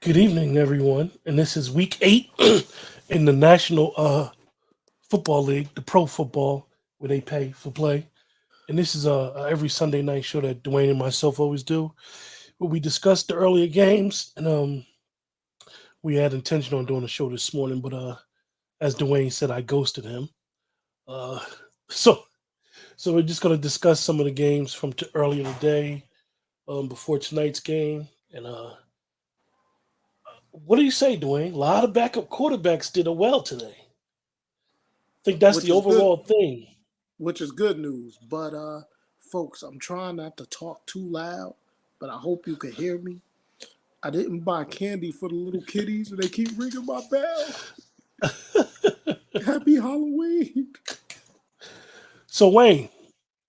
Good evening, everyone. And this is week 8 in the National Football League, the pro football, where they pay for play. And this is every Sunday night show that Dwayne and myself always do, where we discuss the earlier games. And we had intention on doing a show this morning, but as Dwayne said, I ghosted him. Uh, so so we're just going to discuss some of the games from earlier today, before tonight's game. And what do you say, Dwayne? A lot of backup quarterbacks did well today. Think that's which the is good, overall thing. which is good news. But folks, I'm trying not to talk too loud, but I hope you can hear me. I didn't buy candy for the little kitties, and they keep ringing my bell. Happy Halloween! So Wayne,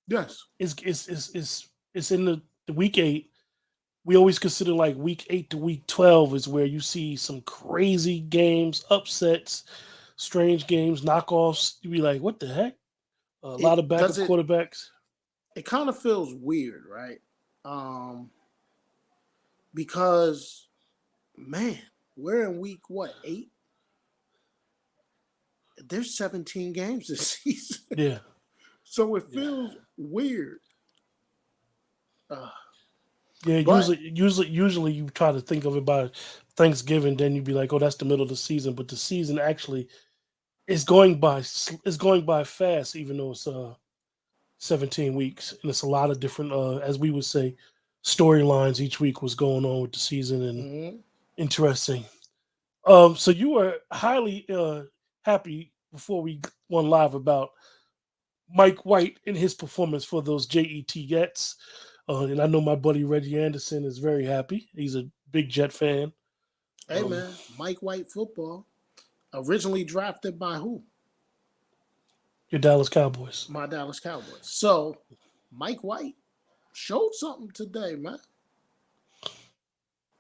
Yes. it's in the week 8. We always consider like week 8 to week 12 is where you see some crazy games, upsets, strange games, knockoffs. You be like, what the heck? A lot of It backup does it. quarterbacks. It kind of feels weird, right? Um, because man, we're in week what 8? There's 17 games this season, Yeah, so it yeah, feels weird. Uh, yeah. but Usually, you try to think of it by Thanksgiving. Then you'd be like, oh, that's the middle of the season. But the season actually is going by. Is going by fast, even though it's 17 weeks, and it's a lot of different, as we would say, storylines each week was going on with the season and mhm, interesting. So you were highly happy before we went live about Mike White and his performance for those Jets. And I know my buddy Reggie Anderson is very happy. He's a big Jet fan. hey Um, man, Mike White football originally drafted by who? your Dallas Cowboys. My Dallas Cowboys. So Mike White showed something today, man.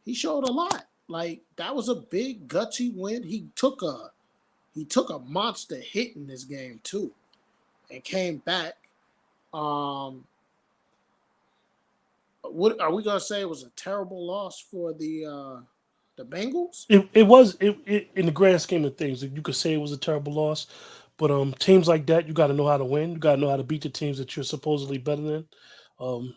He showed a lot. Like that was a big gutsy win. He took a monster hit in this game too, and came back. Um, what are we gonna say? It was a terrible loss for the Bengals. It was in the grand scheme of things. You could say it was a terrible loss, but teams like that, you got to know how to win. You got to know how to beat the teams that you're supposedly better than. Um,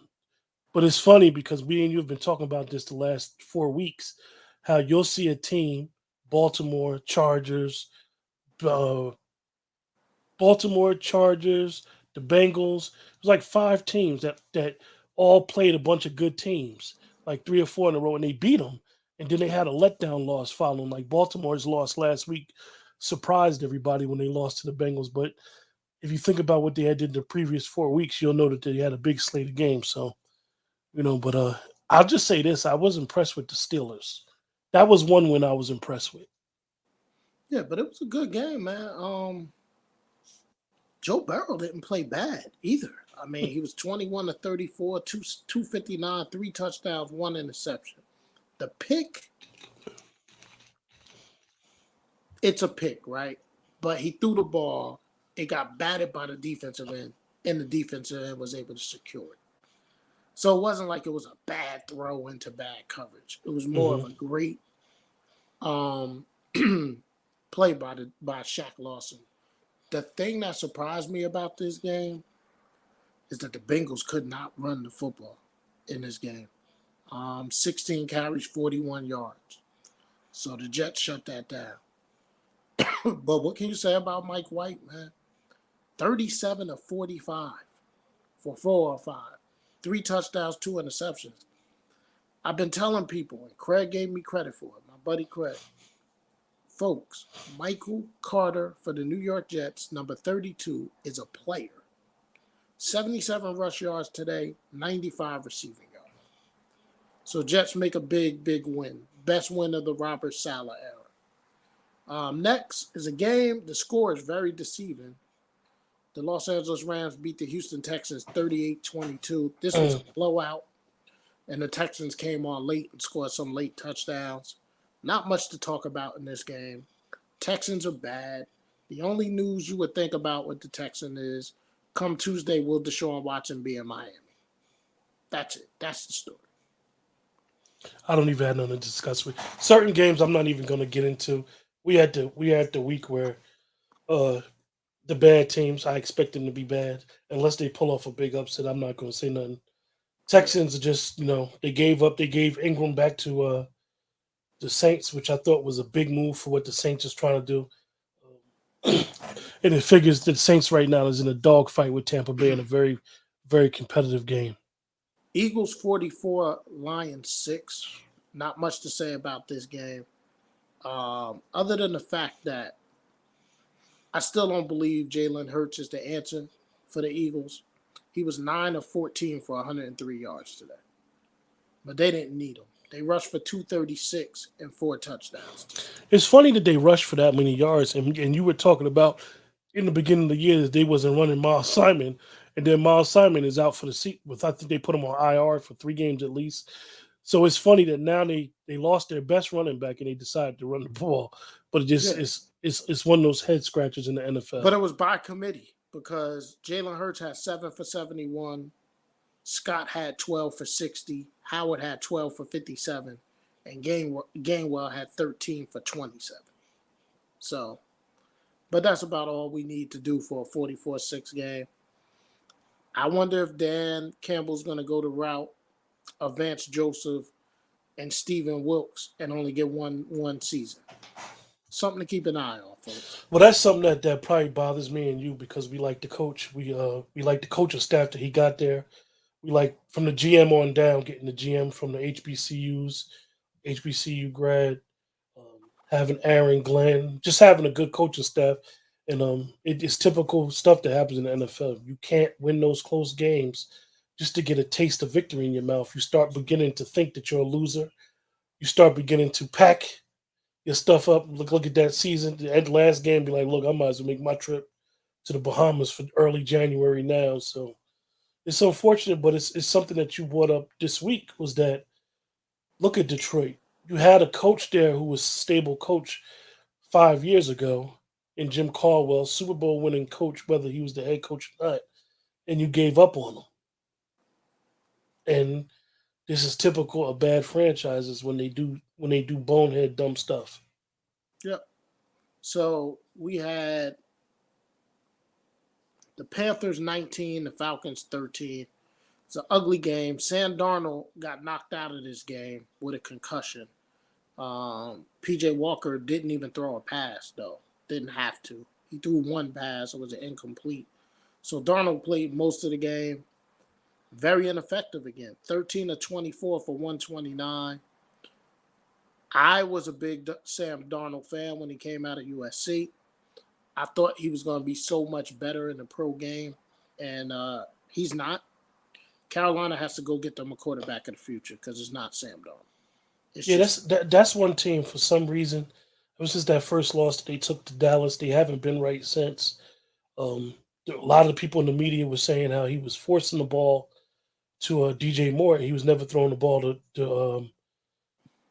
but it's funny because we and you have been talking about this the last 4 weeks. How you'll see a team, Baltimore Chargers, uh, Baltimore Chargers, the Bengals. It was like 5 teams that all played a bunch of good teams, like 3 or 4 in a row, and they beat them. And then they had a letdown loss following. Like Baltimore's loss last week surprised everybody when they lost to the Bengals. But if you think about what they had did the previous 4 weeks, you'll know that they had a big slate of games. So but I'll just say this: I was impressed with the Steelers. That was one win I was impressed with. Yeah, but it was a good game, man. Joe Burrow didn't play bad either. I mean, he was 21 to 34, 259, 3 touchdowns, 1 interception. The pick, it's a pick, right? But he threw the ball. It got batted by the defensive end, and the defensive end was able to secure it. So it wasn't like it was a bad throw into bad coverage. It was more of Hmm. a great um, play by Shaq Lawson. The thing that surprised me about this game is that the Bengals could not run the football in this game. 16 carries, 41 yards. So the Jets shut that down. But what can you say about Mike White, man? 37 to 45 for 405. 3 touchdowns, 2 interceptions. I've been telling people, and Craig gave me credit for it, my buddy Craig. Folks, Michael Carter for the New York Jets, number 32, is a player. 77 rush yards today, 95 receiving yards. So Jets make a big, big win. Best win of the Robert Saleh era. Next is a game. The score is very deceiving. The Los Angeles Rams beat the Houston Texans 38-22. This was a Mm. blowout, and the Texans came on late and scored some late touchdowns. Not much to talk about in this game. Texans are bad. The only news you would think about with the Texans is come Tuesday, will Deshaun Watson be in Miami? That's it. That's the story. I don't even have nothing to discuss with certain games. I'm not even going to get into. We had the week where uh the bad teams. I expect them to be bad unless they pull off a big upset. I'm not going to say nothing. Yeah. Texans are just they gave up. They gave Ingram back to the Saints, which I thought was a big move for what the Saints is trying to do. And it figures that the Saints right now is in a dogfight with Tampa Bay in a very, very competitive game. Eagles 44, Lions 6. Not much to say about this game. Other than the fact that I still don't believe Jalen Hurts is the answer for the Eagles. He was 9 of 14 for 103 yards today, but they didn't need him. They rushed for 236 and 4 touchdowns today. It's funny that they rushed for that many yards, and you were talking about in the beginning of the year that they wasn't running Miles Simon, and then Miles Simon is out for the seat. With I think they put him on IR for 3 games at least. So it's funny that now they lost their best running back and they decided to run the ball, but it just Yeah, it's one of those head scratchers in the but NFL. it was by committee because Jalen Hurts had 7 for 71. Scott had 12 for 60. Howard had 12 for 57. And Gainwell had 13 for 27. So, but that's about all we need to do for a 44-6 game. I wonder if Dan Campbell's going to go the route of Vance Joseph and Stephen Wilkes and only get one season. Something to keep an eye on, folks. Well, that's something that probably bothers me and you because we like the coach. We like the coaching staff that he got there. We like from the GM on down, getting the GM from the HBCUs, HBCU grad, having Aaron Glenn, just having a good coaching staff. And it's typical stuff that happens in the NFL. You can't win those close games just to get a taste of victory in your mouth. You start beginning to think that you're a loser. You start beginning to pack your stuff up. Look at that season. At the last game, be like, look, I might as well make my trip to the Bahamas for early January now. So it's unfortunate, but it's something that you brought up this week was that look at Detroit. You had a coach there who was a stable coach 5 years ago in Jim Caldwell, Super Bowl winning coach, whether he was the head coach or not, and you gave up on him. And this is typical of bad franchises when they do bonehead dumb stuff. Yep. So we had the Panthers 19, the Falcons 13. It's an ugly game. Sam Darnold got knocked out of this game with a concussion. PJ Walker didn't even throw a pass, though. Didn't have to. He threw one pass. It was an incomplete. So Darnold played most of the game. Very ineffective again. 13 of 24 for 129. I was a big Sam Darnold fan when he came out of USC. I thought he was going to be so much better in the pro game, and he's not. Carolina has to go get them a quarterback of the future because it's not Sam Darnold. It's Yeah, just that's one team for some reason. Ever since that first loss that they took to Dallas, they haven't been right since. A lot of the people in the media were saying how he was forcing the ball to DJ Moore. He was never throwing the ball to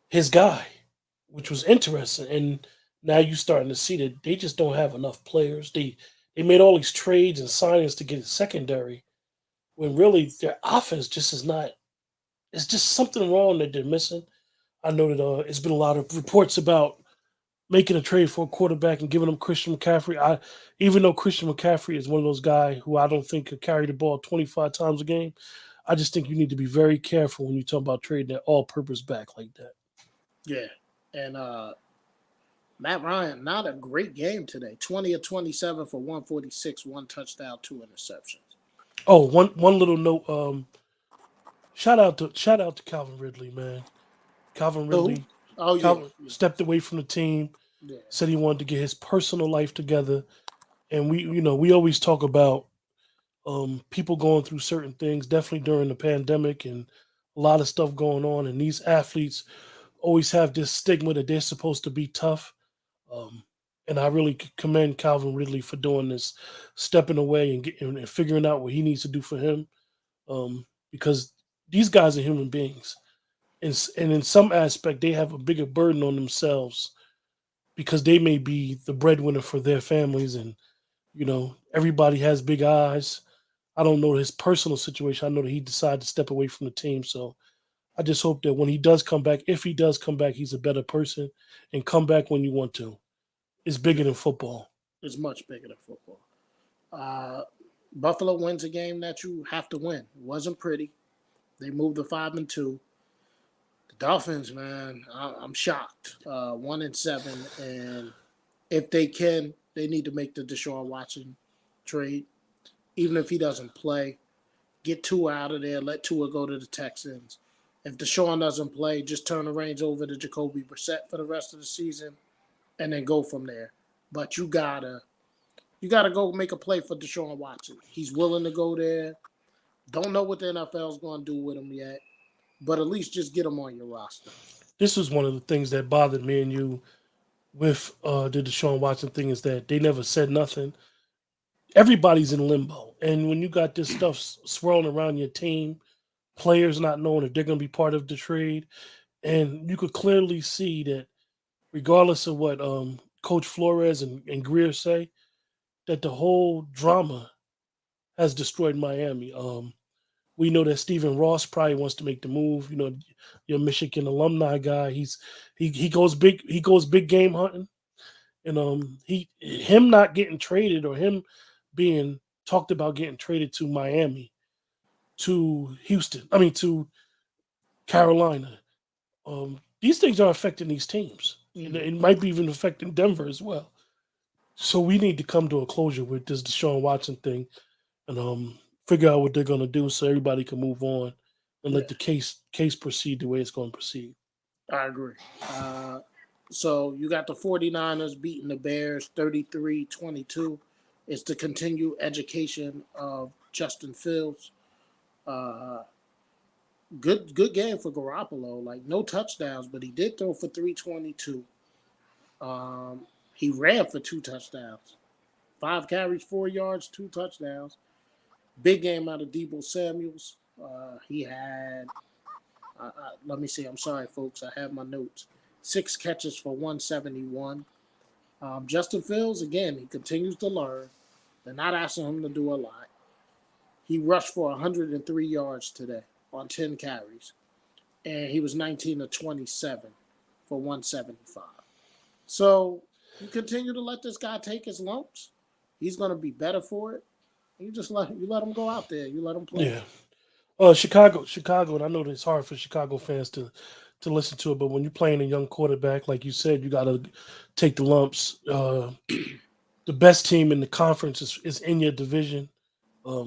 his guy, which was interesting. And now you're starting to see that they just don't have enough players. They made all these trades and signings to get a secondary when really their offense just is not. It's just something wrong that they're missing. I know that it's been a lot of reports about making a trade for a quarterback and giving them Christian McCaffrey. Even though Christian McCaffrey is one of those guys who I don't think could carry the ball 25 times a game, I just think you need to be very careful when you talk about trading that all-purpose back like that. yeah. And Matt Ryan, not a great game today. 20 of 27 for 146, 1 touchdown, 2 interceptions. Oh, one little note. Shout out to Calvin Ridley, man. Calvin Who? Ridley, Oh yeah, Calvin yeah, stepped away from the team, yeah. said he wanted to get his personal life together, and we always talk about people going through certain things, definitely during the pandemic and a lot of stuff going on, and these athletes always have this stigma that they're supposed to be tough. Um, and I really commend Calvin Ridley for doing this, stepping away and figuring out what he needs to do for him, because these guys are human beings, and in some aspect they have a bigger burden on themselves because they may be the breadwinner for their families, and everybody has big eyes. I don't know his personal situation. I know that he decided to step away from the team, so I just hope that when he does come back, if he does come back, he's a better person and come back when you want to. It's bigger than football. It's much bigger than football. Uh, Buffalo wins a game that you have to win. It wasn't pretty. They moved to 5-2. The Dolphins, man, I'm shocked. 1-7, and if they can, they need to make the Deshaun Watson trade, even if he doesn't play. Get Tua out of there. Let Tua go to the Texans. If Deshaun doesn't play, just turn the reins over to Jacoby Brissett for the rest of the season, and then go from there. But you gotta go make a play for Deshaun Watson. He's willing to go there. Don't know what the NFL is going to do with him yet, but at least just get him on your roster. This was one of the things that bothered me and you with the Deshaun Watson thing is that they never said nothing. Everybody's in limbo. And when you got this stuff swirling around your team, players not knowing if they're going to be part of the trade, and you could clearly see that regardless of what Coach Flores and Greer say, that the whole drama has destroyed Miami. We know that Stephen Ross probably wants to make the move. You know, your Michigan alumni guy. He goes big. He goes big game hunting, and him not getting traded or him being talked about getting traded to Miami, to Houston. I mean to Carolina. These things are affecting these teams. Mm-hmm. It might be even affecting Denver as well. So we need to come to a closure with this Deshaun Watson thing, and figure out what they're going to do so everybody can move on and let the case proceed the way it's going to proceed. I agree. So you got the 49ers beating the Bears 33-22. It's the continued education of Justin Fields. Good game for Garoppolo. Like no touchdowns, but he did throw for 322. He ran for 2 touchdowns. 5 carries, 4 yards, 2 touchdowns. Big game out of Deebo Samuels. He had, let me see. I'm sorry, folks. I have my notes. 6 catches for 171. Justin Fields, again, he continues to learn. They're not asking him to do a lot. He rushed for 103 yards today on 10 carries. And he was 19 of 27 for 175. So you continue to let this guy take his lumps. He's going to be better for it. You just let him go out there. You let him play. Yeah. Chicago, and I know that it's hard for Chicago fans to listen to it, but when you're playing a young quarterback, like you said, you got to take the lumps. The best team in the conference is in your division.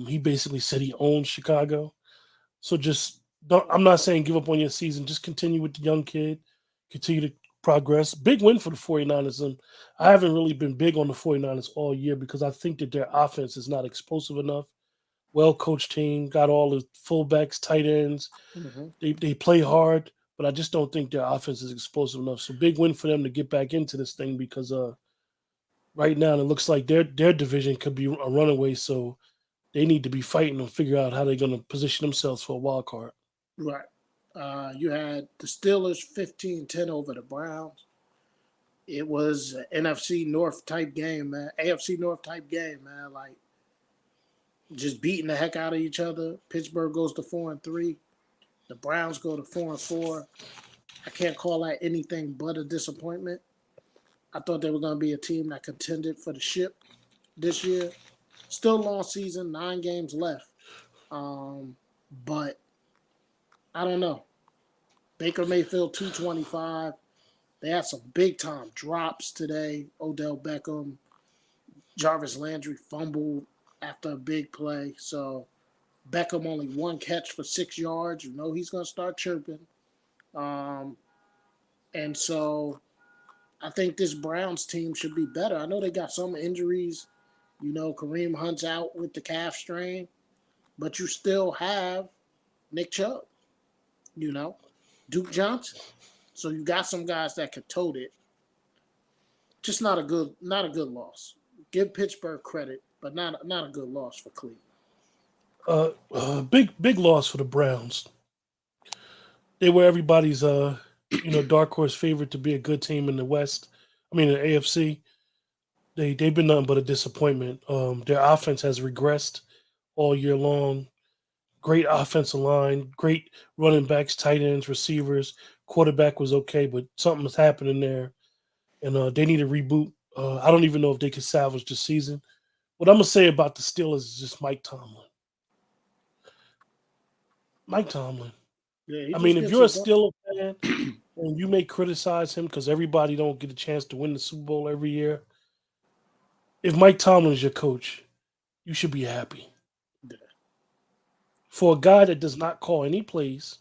He basically said he owns Chicago. So just don't. I'm not saying give up on your season. Just continue with the young kid. Continue to progress. Big win for the 49ers. And I haven't really been big on the 49ers all year because I think that their offense is not explosive enough. Well-coached team, got all the fullbacks, tight ends. Mm-hmm. They play hard, but I just don't think their offense is explosive enough. So big win for them to get back into this thing because right now it looks like their division could be a runaway. So they need to be fighting and figure out how they're going to position themselves for a wild card. Right. You had the Steelers 15-10 over the Browns. It was an NFC North type game, man. AFC North type game, man. Like just beating the heck out of each other. Pittsburgh goes to 4-3. The Browns go to 4-4. I can't call that anything but a disappointment. I thought they were going to be a team that contended for the ship this year. Still long season, 9 games left. But I don't know. Baker Mayfield, 225. They had some big-time drops today. Odell Beckham, Jarvis Landry fumbled after a big play. So Beckham only 1 catch for 6 yards. You know he's going to start chirping. And so I think this Browns team should be better. I know they got some injuries. You know, Kareem Hunt's out with the calf strain. But you still have Nick Chubb, you know, Duke Johnson. So you got some guys that could tote it. Just not a good loss. Give Pittsburgh credit, but not a good loss for Cleveland. Big loss for the Browns. They were everybody's dark horse favorite to be a good team in the West. I mean, the AFC. They've been nothing but a disappointment. Their offense has regressed all year long. great offensive line, great running backs, tight ends, receivers. Quarterback was okay, but something was happening there, and they need a reboot. I don't even know if they can salvage the season. What I'm gonna say about the Steelers is just Mike Tomlin. Mike Tomlin. Yeah, he I just mean, if gets you're a it done. Steelers fan and you may criticize him because everybody don't get a chance to win the Super Bowl every year, if Mike Tomlin is your coach, you should be happy. Yeah. For a guy that does not call any plays,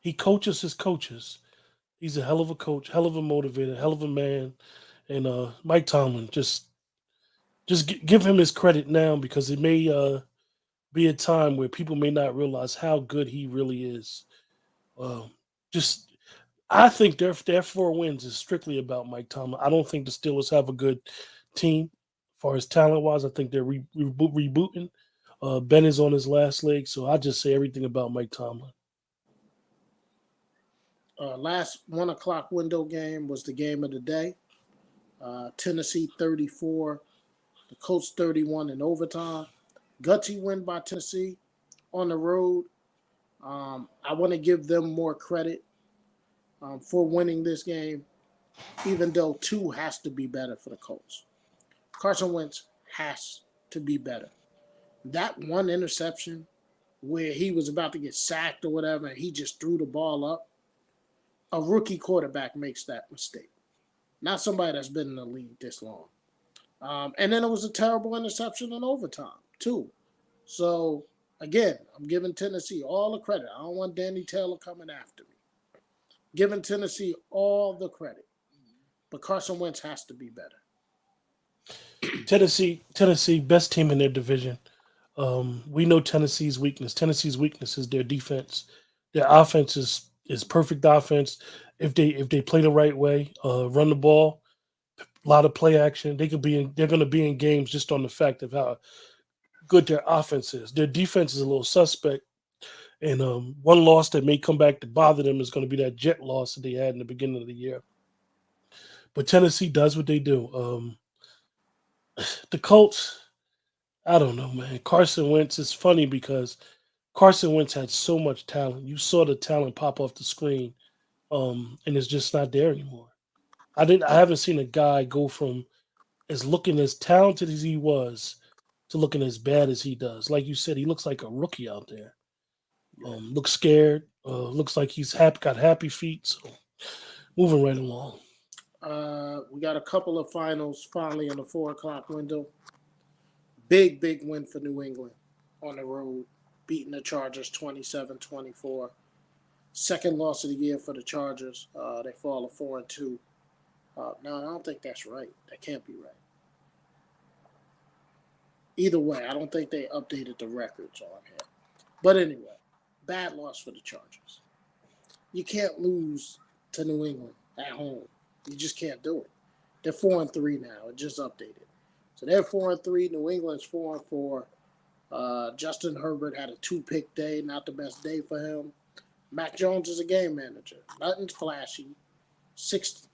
he coaches his coaches. He's a hell of a coach, hell of a motivator, hell of a man. And Mike Tomlin, give him his credit now because it may be a time where people may not realize how good he really is. Um, just I think their 4 wins is strictly about Mike Tomlin. I don't think the Steelers have a good team as far as talent wise. I think they're rebooting. Ben is on his last leg, so I just say everything about Mike Tomlin. Last 1 o'clock window game was the game of the day. Tennessee 34, the Colts 31 in overtime. Gutsy win by Tennessee on the road. I want to give them more credit for winning this game, even though 2 has to be better for the Colts. Carson Wentz has to be better. That one interception where he was about to get sacked or whatever, and he just threw the ball up, a rookie quarterback makes that mistake, not somebody that's been in the league this long. And then it was a terrible interception in overtime, too. So, again, I'm giving Tennessee all the credit. I don't want Danny Taylor coming after me. Giving Tennessee all the credit. But Carson Wentz has to be better. Tennessee, best team in their division. We know Tennessee's weakness. Tennessee's weakness is their defense. Their offense is perfect offense. If they play the right way, run the ball, a lot of play action, they're going to be in games just on the fact of how good their offense is. Their defense is a little suspect, and one loss that may come back to bother them is going to be that Jet loss that they had in the beginning of the year. But Tennessee does what they do. The Colts, I don't know, man. Carson Wentz is funny because Carson Wentz had so much talent. You saw the talent pop off the screen, and it's just not there anymore. I haven't seen a guy go from as looking as talented as he was to looking as bad as he does. Like you said, he looks like a rookie out there. Looks scared. Looks like he's got happy feet. So moving right along. We got a couple of finals finally in the 4 o'clock window. Big win for New England on the road, beating the Chargers 27-24. Second loss of the year for the Chargers. They fall to 4-2. No, I don't think that's right. That can't be right. Either way, I don't think they updated the records on here. But anyway, bad loss for the Chargers. You can't lose to New England at home. You just can't do it. They're 4-3 now. It just updated. So they're 4-3. New England's 4-4. Justin Herbert had a 2-pick day. Not the best day for him. Mac Jones is a game manager. Nothing's flashy.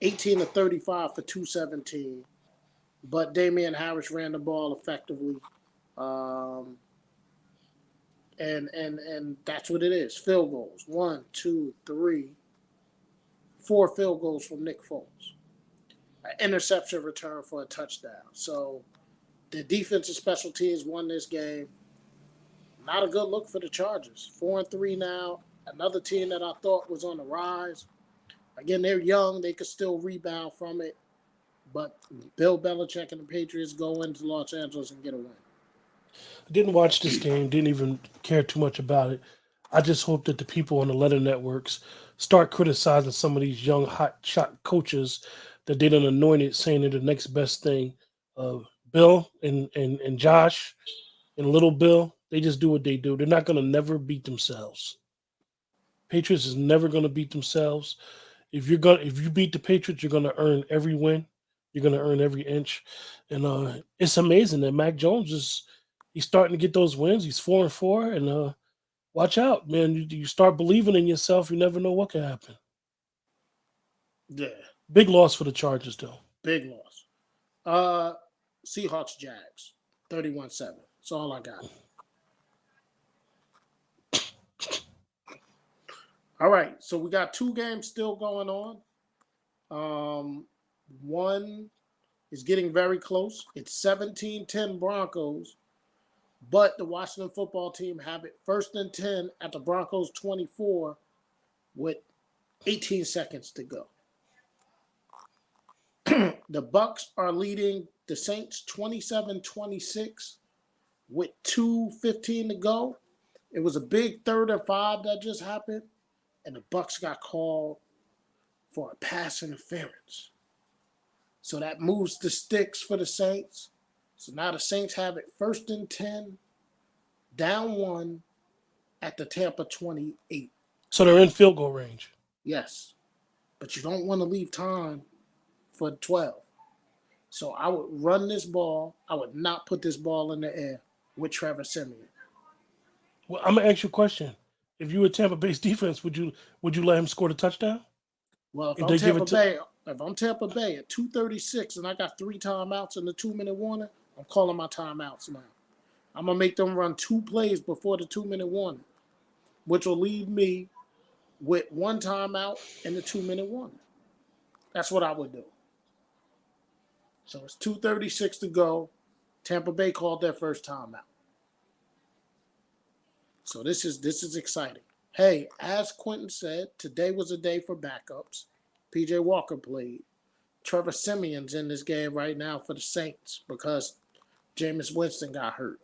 18 of 35 for 217. But Damian Harris ran the ball effectively. And that's what it is. Field goals. 1, 2, 3, 4 field goals from Nick Foles. An interception return for a touchdown. So the defensive special teams won this game. Not a good look for the Chargers. 4-3 now. Another team that I thought was on the rise. Again, they're young. They could still rebound from it. But Bill Belichick and the Patriots go into Los Angeles and get a win. I didn't watch this game. Didn't even care too much about it. I just hope that the people on the letter networks start criticizing some of these young hot shot coaches that they done anointed, saying they're the next best thing. Bill and Josh and Little Bill, they just do what they do. They're not going to never beat themselves. Patriots is never going to beat themselves. If you beat the Patriots, you're going to earn every win. You're going to earn every inch. And it's amazing that Mac Jones he's starting to get those wins. He's 4-4, and watch out, man. You start believing in yourself. You never know what can happen. Yeah. Big loss for the Chargers, though. Big loss. Seahawks, Jags, 31-7. That's all I got. All right, so we got 2 games still going on. One is getting very close. It's 17-10 Broncos, but the Washington football team have it 1st and 10 at the Broncos 24 with 18 seconds to go. The Bucks are leading the Saints 27-26 with 2:15 to go. It was a big 3rd and 5 that just happened, and the Bucks got called for a pass interference. So that moves the sticks for the Saints. So now the Saints have it 1st and 10, down 1 at the Tampa 28. So they're in field goal range. Yes, but you don't want to leave time for 12. So I would run this ball. I would not put this ball in the air with Trevor Siemian. Well, I'm gonna ask you a question. If you were Tampa Bay's defense, would you let him score the touchdown? Well, if If I'm they give Tampa it to Bay, at 2:36 and I got 3 timeouts in the 2-minute warning, I'm calling my timeouts now. I'm gonna make them run 2 plays before the 2-minute warning, which will leave me with 1 timeout and the 2-minute warning. That's what I would do. So it's 2:36 to go. Tampa Bay called their first timeout. So this is exciting. Hey, as Quentin said, today was a day for backups. PJ Walker played. Trevor Siemian's in this game right now for the Saints because Jameis Winston got hurt.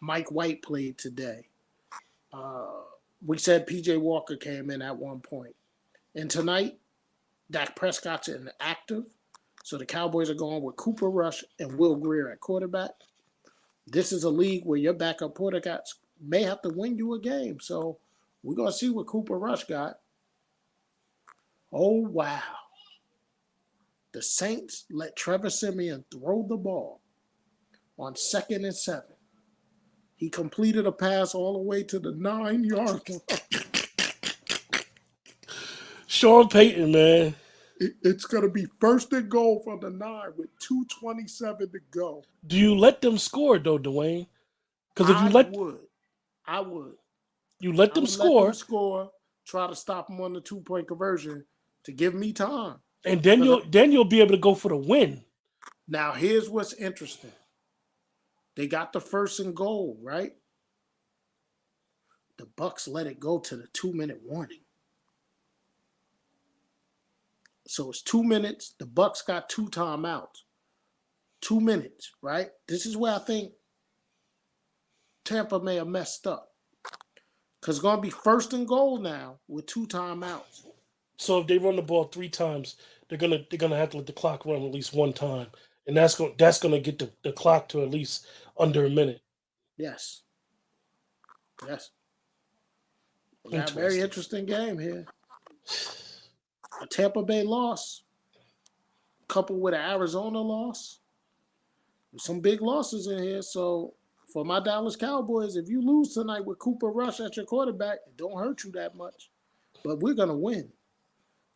Mike White played today. We said PJ Walker came in at one point. And tonight, Dak Prescott's inactive. So the Cowboys are going with Cooper Rush and Will Grier at quarterback. This is a league where your backup quarterbacks may have to win you a game. So we're going to see what Cooper Rush got. Oh, wow. The Saints let Trevor Siemian throw the ball on 2nd and 7. He completed a pass all the way to the 9-yard line. Sean Payton, man. It's going to be 1st and goal from the 9 with 2:27 to go. Do you let them score though, Dwayne? Because if I would. you let them Let them score, score, try to stop them on the 2-point conversion to give me time. and then you'll be able to go for the win. Now, here's what's interesting. They got the 1st and goal, right? The Bucks let it go to the 2-minute warning. So it's 2 minutes. The Bucks got 2 timeouts. 2 minutes, right? This is where I think Tampa may have messed up. Because it's going to be 1st and goal now with 2 timeouts. So if they run the ball 3 times, they're gonna have to let the clock run at least 1 time, and that's gonna get the clock to at least under a minute. Yes. We got a very interesting game here. A Tampa Bay loss, coupled with an Arizona loss. There's some big losses in here. So for my Dallas Cowboys, if you lose tonight with Cooper Rush at your quarterback, it don't hurt you that much. But we're going to win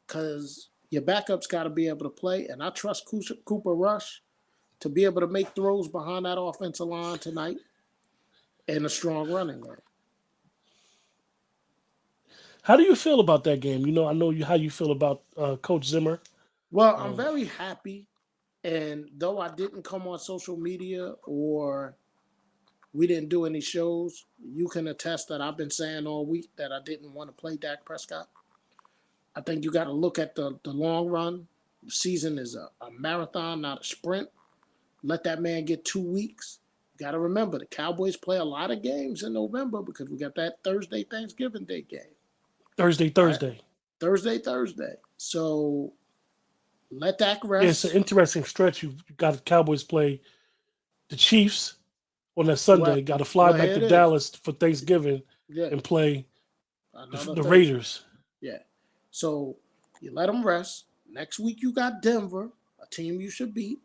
because your backup's got to be able to play. And I trust Cooper Rush to be able to make throws behind that offensive line tonight and a strong running game. How do you feel about that game? I know how you feel about Coach Zimmer. Well, I'm very happy. And though I didn't come on social media or we didn't do any shows, you can attest that I've been saying all week that I didn't want to play Dak Prescott. I think you got to look at the long run. The season is a marathon, not a sprint. Let that man get 2 weeks. You got to remember, the Cowboys play a lot of games in November because we got that Thursday Thanksgiving Day game. Thursday. Right? Thursday. So let Dak rest. Yeah, it's an interesting stretch. You've got the Cowboys play the Chiefs on that Sunday. Got to fly back to Dallas for Thanksgiving and play the Raiders. Yeah. So you let them rest. Next week you got Denver, a team you should beat.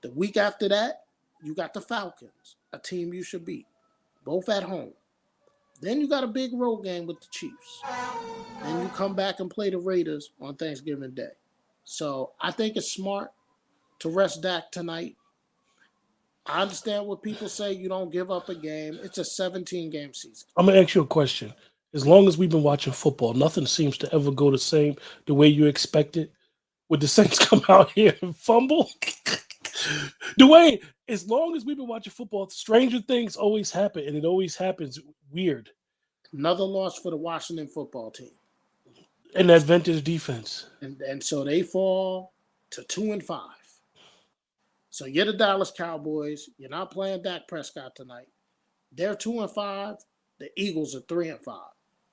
The week after that, you got the Falcons, a team you should beat. Both at home. Then you got a big road game with the Chiefs. Then you come back and play the Raiders on Thanksgiving Day. So I think it's smart to rest Dak tonight. I understand what people say, you don't give up a game. It's a 17-game season. I'm going to ask you a question. As long as we've been watching football, nothing seems to ever go the way you expect it. Would the Saints come out here and fumble? The way, as long as we've been watching football, stranger things always happen, and it always happens weird. Another loss for the Washington football team. And that vintage defense. And so they fall to 2-5. So you're the Dallas Cowboys. You're not playing Dak Prescott tonight. They're 2-5. The Eagles are 3-5.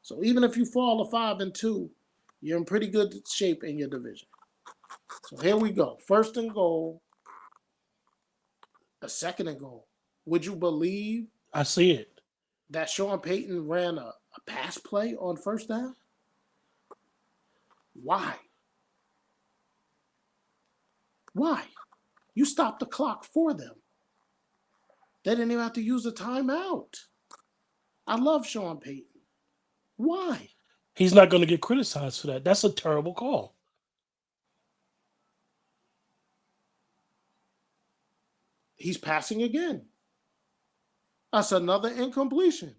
So even if you fall to 5-2, you're in pretty good shape in your division. So here we go. First and goal. A second and goal. Would you believe I see it. that Sean Payton ran a pass play on first down? Why? Why? You stopped the clock for them. They didn't even have to use a timeout. I love Sean Payton. Why? He's not going to get criticized for that. That's a terrible call. He's passing again. That's another incompletion.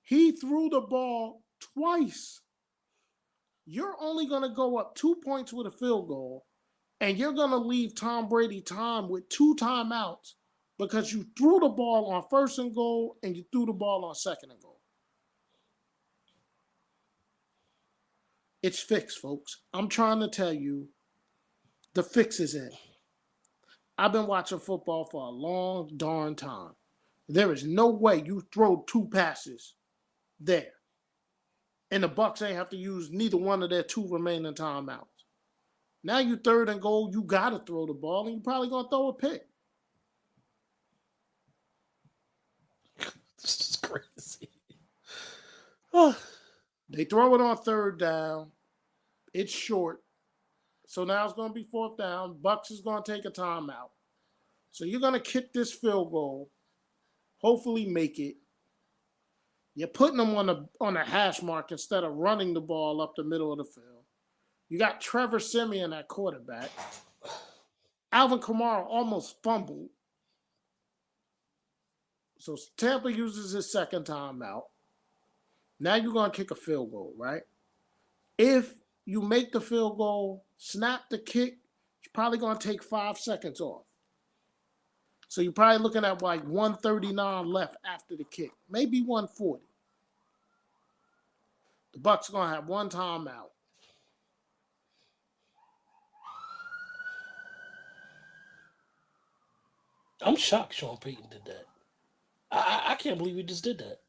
He threw the ball twice. You're only going to go up 2 points with a field goal, and you're going to leave Tom Brady time with 2 timeouts because you threw the ball on first and goal and you threw the ball on second and goal. It's fixed, folks. I'm trying to tell you, the fix is in. I've been watching football for a long darn time. There is no way you throw 2 passes there. And the Bucs ain't have to use neither one of their 2 remaining timeouts. Now you third and goal, you got to throw the ball, and you're probably going to throw a pick. This is crazy. They throw it on third down. It's short. So now it's going to be fourth down. Bucs is going to take a timeout. So you're going to kick this field goal, hopefully make it. You're putting them on a hash mark instead of running the ball up the middle of the field. You got Trevor Siemian at quarterback. Alvin Kamara almost fumbled. So Tampa uses his second timeout. Now you're going to kick a field goal, right? If you make the field goal, snap the kick, you're probably going to take 5 seconds off. So you're probably looking at like 139 left after the kick, maybe 140. The Bucs are going to have 1 timeout. I'm shocked Sean Payton did that. I can't believe he just did that.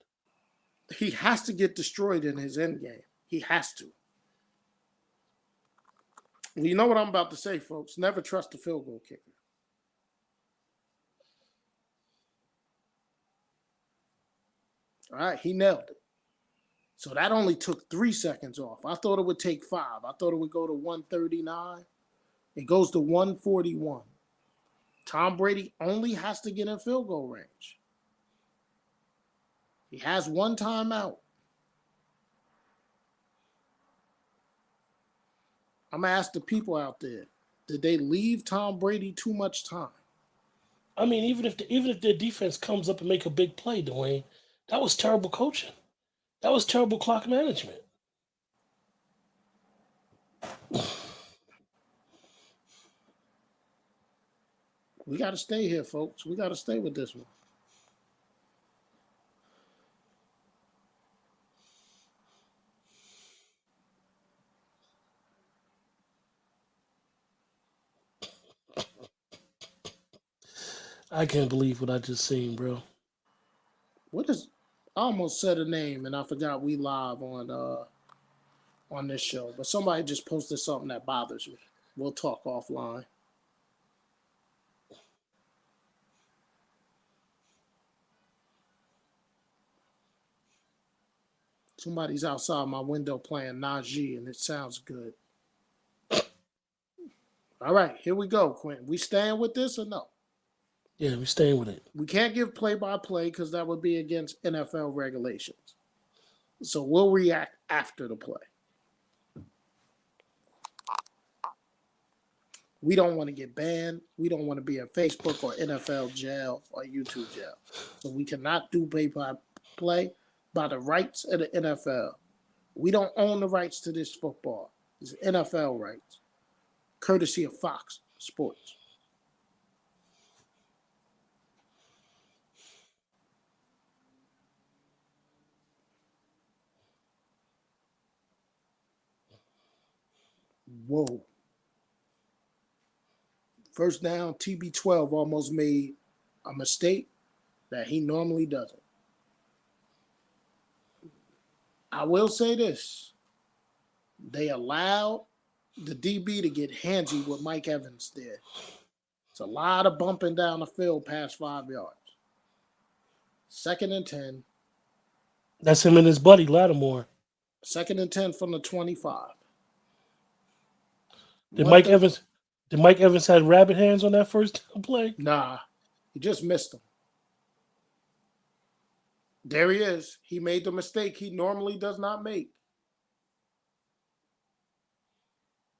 He has to get destroyed in his end game. He has to. Well, you know what I'm about to say, folks. Never trust a field goal kicker. All right, he nailed it. So that only took 3 seconds off. I thought it would take 5. I thought it would go to 139. It goes to 141. Tom Brady only has to get in field goal range. He has 1 timeout. I'm going to ask the people out there, did they leave Tom Brady too much time? I mean, even if their defense comes up and make a big play, Dwayne, that was terrible coaching. That was terrible clock management. We got to stay here, folks. We got to stay with this one. I can't believe what I just seen, bro. What is? I almost said a name and I forgot we live on this show. But somebody just posted something that bothers me. We'll talk offline. Somebody's outside my window playing Najee, and it sounds good. All right, here we go, Quentin. We staying with this or no? Yeah, we're staying with it. We can't give play-by-play because that would be against NFL regulations. So we'll react after the play. We don't want to get banned. We don't want to be in Facebook or NFL jail or YouTube jail. So we cannot do play-by-play. by the rights of the NFL. We don't own the rights to this football. It's NFL rights, courtesy of Fox Sports. Whoa. First down, TB12 almost made a mistake that he normally doesn't. I will say this. They allowed the DB to get handsy with Mike Evans there. It's a lot of bumping down the field past 5 yards. 2nd and 10. That's him and his buddy Lattimore. 2nd and 10 from the 25. Did Mike Evans had rabbit hands on that first play? Nah, he just missed him. There he is. He made the mistake he normally does not make.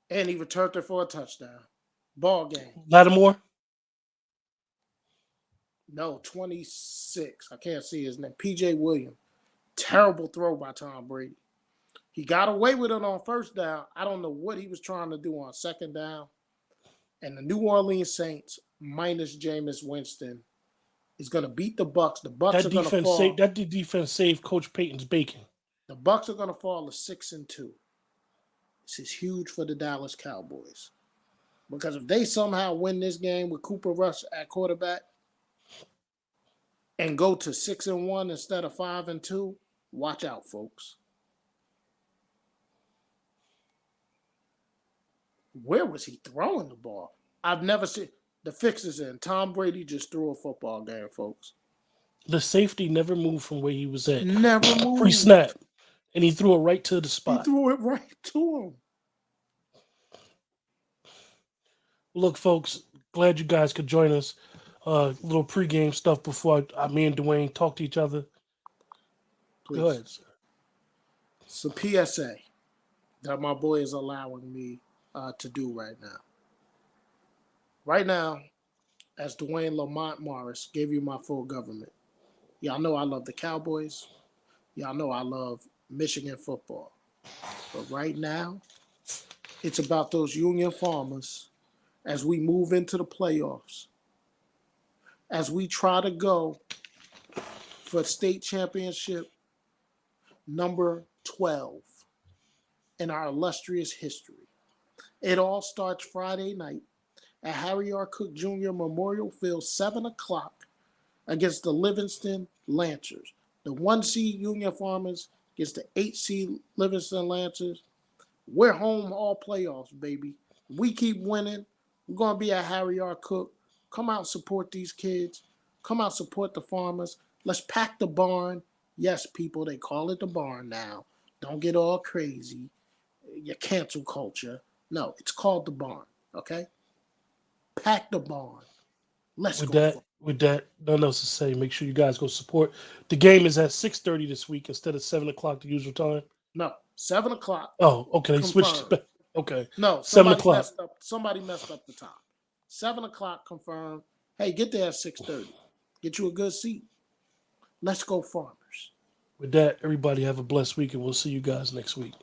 And he returned it for a touchdown. Ball game. Lattimore? No, 26. I can't see his name. PJ Williams. Terrible throw by Tom Brady. He got away with it on first down. I don't know what he was trying to do on 2nd down. And the New Orleans Saints, minus Jameis Winston, is going to beat the Bucs. The Bucs are going to fall. That defense saved Coach Payton's bacon. The Bucs are going to fall to 6-2. This is huge for the Dallas Cowboys. Because if they somehow win this game with Cooper Rush at quarterback and go to 6-1 instead of 5-2, watch out, folks. Where was he throwing the ball? I've never seen the fix is in. Tom Brady just threw a football game, folks. The safety never moved from where he was at. Never moved. Pre-snap. And he threw it right to the spot. He threw it right to him. Look, folks, glad you guys could join us. Little pregame stuff before me and Dwayne talk to each other. Please. Go ahead, sir. It's a PSA that my boy is allowing me to do right now. Right now, as Dwayne Lamont Morris gave you my full government, y'all know I love the Cowboys. Y'all know I love Michigan football. But right now, it's about those Union Farmers as we move into the playoffs, as we try to go for state championship number 12 in our illustrious history. It all starts Friday night at Harry R. Cook Jr. Memorial Field, 7 o'clock, against the Livingston Lancers. The 1 seed Union Farmers against the 8 seed Livingston Lancers. We're home all playoffs, baby. We keep winning. We're going to be at Harry R. Cook. Come out and support these kids. Come out, support the Farmers. Let's pack the barn. Yes, people, they call it the barn now. Don't get all crazy. Your cancel culture. No, it's called the barn, okay? Pack the barn. Let's go. With that, nothing else to say. Make sure you guys go support. The game is at 6:30 this week instead of 7 o'clock, the usual time. No, 7 o'clock. Oh, okay. They switched it back. Okay. No, 7 o'clock. Somebody messed up the time. 7 o'clock confirmed. Hey, get there at 6:30. Get you a good seat. Let's go Farmers. With that, everybody have a blessed week, and we'll see you guys next week.